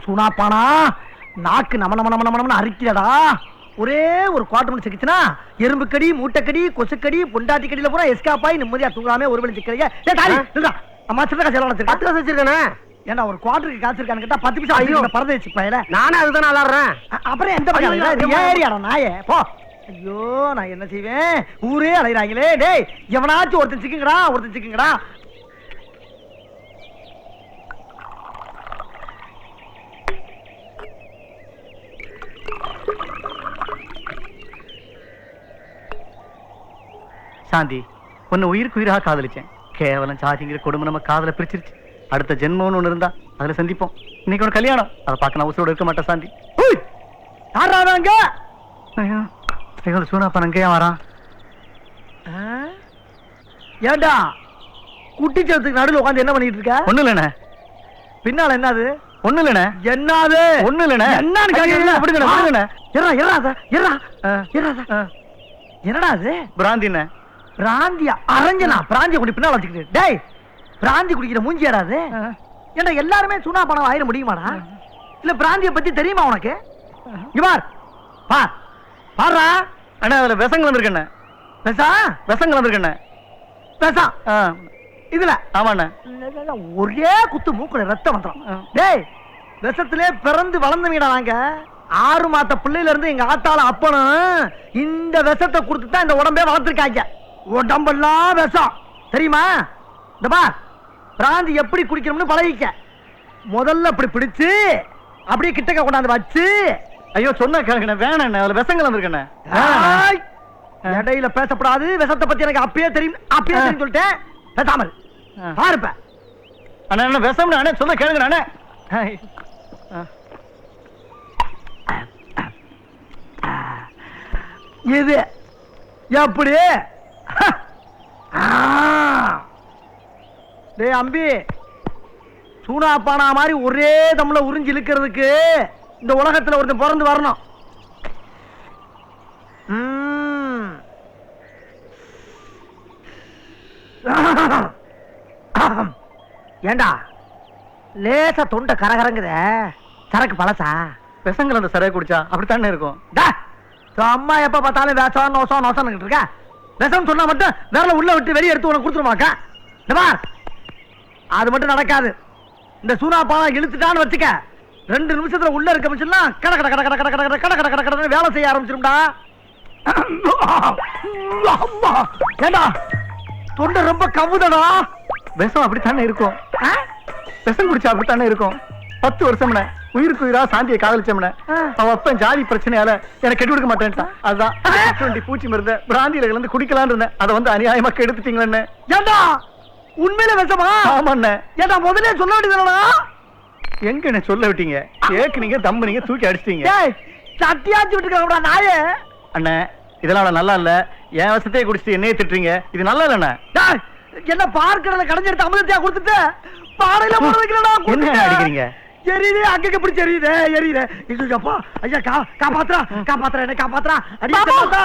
சுனாப்பானா நாக்கு நம நம நம நம அரிக்கிறடா. ஒரே ஒரு குவார்டர் மணி சிக்கிச்சுனா எறும்பு கடி, மூட்டைக்கடி, கொசுக்கடி, பொண்டாட்டி கடியில பூரா எஸ்கேப் ஆகி நிம்மதியா தூங்காம ஒரு வேளை சிக்கிறீங்க. அம்மா சின்ன காசு எல்லாம் வச்சிருக்கேன். 10 காசு வச்சிருக்கேன். ஏன்னா ஒரு குவார்டருக்கு காசு இருக்கான்னு கேட்டா 10 பைசா ஐயோ பறந்து வச்சுப்பேன். நானே அதுதான் விளாடுறேன். அப்புறம் எந்த பக்கம் ஏரியாடா நாயே போ. ஐயோ நான் என்ன செய்வேன்? ஊரே அலைகிறாங்களே. டேய் எவனாச்சும் ஒருத்தன் சிக்குங்கடா, ஒருத்தன் சிக்குங்கடா. சாந்தி, உன்னை உயிருக்கு உயிராக காதலிச்சேன். கேவலம் சாதிங்கிற கொடுமை நம்ம காதலை பிரிச்சிருச்சு. அடுத்த ஜென்மம்னு ஒண்ணு இருந்தா அதுல சந்திப்போம். இன்னைக்கு ஒரு கல்யாணம், அதை பார்க்க நான் உசுரோட இருக்க மாட்டேன் சாந்தி. யாராங்க சூனாப்பன் அங்கேயே வரான்? ஏண்டா குட்டிச்சத்துக்கு நடுவில் உட்காந்து என்ன பண்ணிட்டு இருக்க? ஒண்ணு இல்லண்ணே. பின்னால என்னது? ஒண்ணு இல்லண்ணே. என்னது? ஒண்ணு இல்லண்ணே. என்னன்னு கேக்குறீங்க? என்னடா அது? பிராந்திண்ணே. பிராந்தியா? அரஞ்சனா பிராந்திய குடி பின்னால வச்சுக்கிட்டு. டேய் பிராந்தி குடிக்கிற மூஞ்சி ஏறாது. ஏன்னா எல்லாருமே சுனா பணம் ஆயிட முடியுமாடா? இல்ல பிராந்திய பத்தி தெரியுமா உனக்கு? பார் பார் பாரா அண்ணா, அதுல விஷம் கலந்துருக்கண்ணே. விஷம் கலந்துருக்கண்ணே. விஷம் இதுல? ஆமாண்ணே. ஒரே குத்து மூக்குல ரத்தம் வந்துடும். டேய் விஷத்திலே பிறந்து வளர்ந்தவங்கடா நாங்க. 6 மாத பிள்ளையில இருந்து எங்க ஆத்தால அப்பனும் இந்த விஷத்தை கொடுத்துதான் இந்த உடம்பே வளர்த்துருக்காங்க. உடம்பெல்லாம் விஷம் தெரியுமா? இந்த பார் பிராந்தி எப்படி குடிக்கணும்னு பழகிக்க. முதல்ல அப்படி பிடிச்சு அப்படியே கிட்டக்க கொண்டாந்து வச்சு. ஐயோ சொன்ன கேளுங்க, வேணாண்ணே, அதுல விஷம் கலந்துருக்கண்ணே. இடையில பேசப்படாது. விஷத்தை பத்தி எனக்கு அப்பயே தெரியும், அப்பயே தெரியும் சொல்லிட்டேன். பேசாமல் பாருப்ப. அண்ணா என்ன விஷம்? அண்ணே சொன்ன கேளுங்க அண்ணே. இது எப்படி? டேய் அம்பி, சூனாப்பானா மாதிரி ஒரே தம்ல உறிஞ்சி இழுக்கிறதுக்கு இந்த உலகத்துல ஒருத்தன் பிறந்து வரணும். ஏண்டா லேசா தொண்டை கரகரங்குத, சரக்கு பழசா? விஷங்கள் அந்த சரக்கு குடிச்சா அப்படித்தானே இருக்கும். அம்மா எப்ப பார்த்தாலும் விஷம் நோசம் நோசம் இருக்க. விஷம் சொன்னா மட்டும் விரல உள்ள விட்டு வெளியே எடுத்து உனக்கு கொடுத்துருமாக்கா? அது மட்டும் நடக்காது. இந்த சூனாப்பானா இழுத்துட்டான்னு வச்சுக்க, 2 நிமிஷத்துல உள்ள இருக்க முடிச்சுன்னா கட கட கட கட கட கட கட கட கட கட வேலை செய்ய ஆரம்பிச்சிரும்டா. ஏண்டா தொண்டை ரொம்ப கவுதடா. விஷம் அப்படித்தானே இருக்கும். விஷம் குடிச்சா அப்படித்தானே இருக்கும். 10 வருஷம்னே உயிருக்கு உயிரா சாந்தியை காதலிச்சோம்னே. அவன் அப்பன் ஜாதி பிரச்சனையால எனக்கு கெட்டு கொடுக்க மாட்டேன்ட்டான். அதுதான் பூச்சி மருந்த பிராந்தியில கலந்து குடிக்கலான்னு இருந்தேன். அதை வந்து அநியாயமா கெடுத்துட்டீங்களே. ஏண்டா உண்மையில விஷமா? ஆமாண்ணே. ஏண்டா முதல்ல சொல்ல வேண்டியதுடா. எங்க என்ன சொல்ல விட்டீங்க? ஏக்குனீங்க தம்புனீங்க தூக்கி அடிச்சிட்டீங்க. சட்டியாச்சு விட்டுருக்காங்கடா நாயே. அண்ணே இதெல்லாம் நல்லா இல்ல. என் விஷத்தையே குடிச்சிட்டு என்னையே திட்டுறீங்க. இது நல்லா இல்லண்ணே. என்ன பார்க்கறத கடைஞ்செடுத்து அமிர்தத்தையா கொடுத்துட்டு பாறையில போட வைக்கிறடா. என்ன அடிக்கிறீங்க? எரியுதே அங்க பிடிச்சி எரியுதே எரியுதே. இதுப்பா ஐயா காப்பாத்துறா காப்பாத்துறா என்ன காப்பாத்துறா. அடியா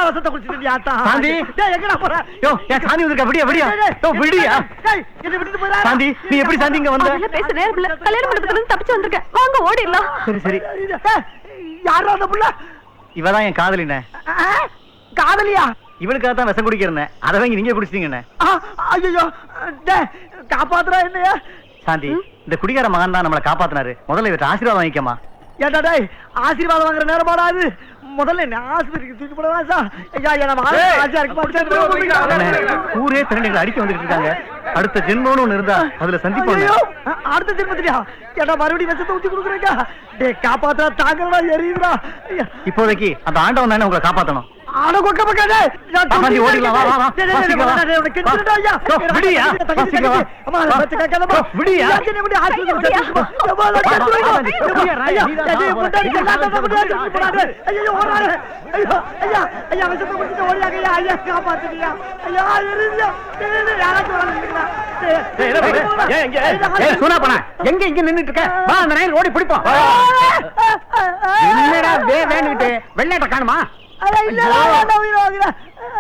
விஷத்தை குடிச்சிட்டு ஆத்தா. சாந்தி டேய் எங்கடா போற? யோ ஏன் சாந்தி வந்திருக்க? அப்படியே அப்படியே யோ விடியா. டேய் என்ன விட்டுட்டு போறா? சாந்தி நீ எப்படி சாந்தி இங்க வந்த? இல்ல பேச நேரம் இல்ல. கல்யாண மண்டபத்துல இருந்து தப்பிச்சு வந்திருக்கேன். வாங்க ஓடிடலாம். சரி சரி. யாரா அந்த புள்ள? இவதான் என் காதலினே. காதலியா? இவனுக்காக தான் விஷம் குடிக்கிறேன். அதை வாங்கி நீங்க குடிச்சிட்டீங்கண்ணே. ஐயோ டேய் காப்பாத்துறா என்னையா. சாந்தி இந்த குடிகார மகன் தான் நம்மளை காப்பாத்தினாரு. முதல்ல இவற்றை ஆசீர்வாதம் வாங்கிக்கமா. ஏண்டா டேய் ஆசீர்வாதம் வாங்குற நேரம் போடாது. முதல்ல என்ன ஆஸ்பத்திரிக்கு தூக்கி போடலாம் சார். ஊரே திரண்டுகளை அடிக்க வந்துட்டு இருக்காங்க. அடுத்த ஜென்மம்னு ஒண்ணு இருந்தா அதுல சந்திப்போம். அடுத்த ஜென்மத்திலயா? ஏண்டா மறுபடியும் விஷத்தை ஊத்தி கொடுக்குறேங்க. டேய் காப்பாத்தா தாங்கடா எரியுதுடா. இப்போதைக்கு அந்த ஆண்டவன் தானே உங்களை காப்பாத்தணும். ஆட கொக்க பக்காதே. சாந்தி ஓடிடலாம். வா வா வா. உனக்கு கிண்டடா ஐயா. விடியா. அம்மா பச்சை கேக்கலமா. விடியா. என்ன முடி ஆஸ்பத்திரிக்கு தூக்கி போ. விடியா ஐயா. டேய் முட்டாடி கல்லாத முட்டாடி போடாதே. ஐயோ ஓடாதே. ஐயோ ஐயா ஐயா விஷத்தை குடிச்சிட்டு ஓடியாங்க ஐயா. ஐயா காப்பாத்துறியா? ஐயா எரியுது. டேய் யாராச்சும் வரணும்டா. டேய் சூனாப்பனா எங்க இங்க நின்னுட்டு இருக்க? வா அந்த ரயில் ஓடி பிடிப்போம். என்னடா வேணுட்டு வெள்ளைட்ட காணுமா?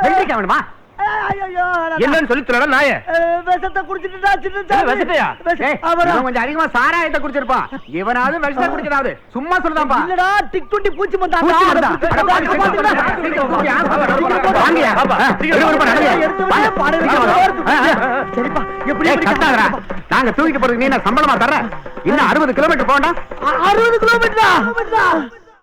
வெள்ளைக்கா வேணுமா? என்னன்னு சொல்லி சொல்லடா நாய. விஷத்தை குடிச்சிட்டுடா சின்னசாமி. விஷத்தையா? அவன் கொஞ்சம் அதிகமா சாராயத்தை குடிச்சிருப்பான். இவனாவது விஷத்தை குடிச்சதாவது சும்மா சொல்லுதான்பா. இல்லடா டிக் டுண்டி பூச்சி மந்தா. பூச்சி மருந்தா? அட பாவி, வாங்கயா பாப்பா. சரிப்பா எப்படி கட்டாதடா. நாங்க தூக்கிட்டு போறதுக்கு நீ என்ன சம்பளமா தர்ற? இன்னும் 60 கிலோமீட்டர் போண்டா. 60 கிலோமீட்டரா?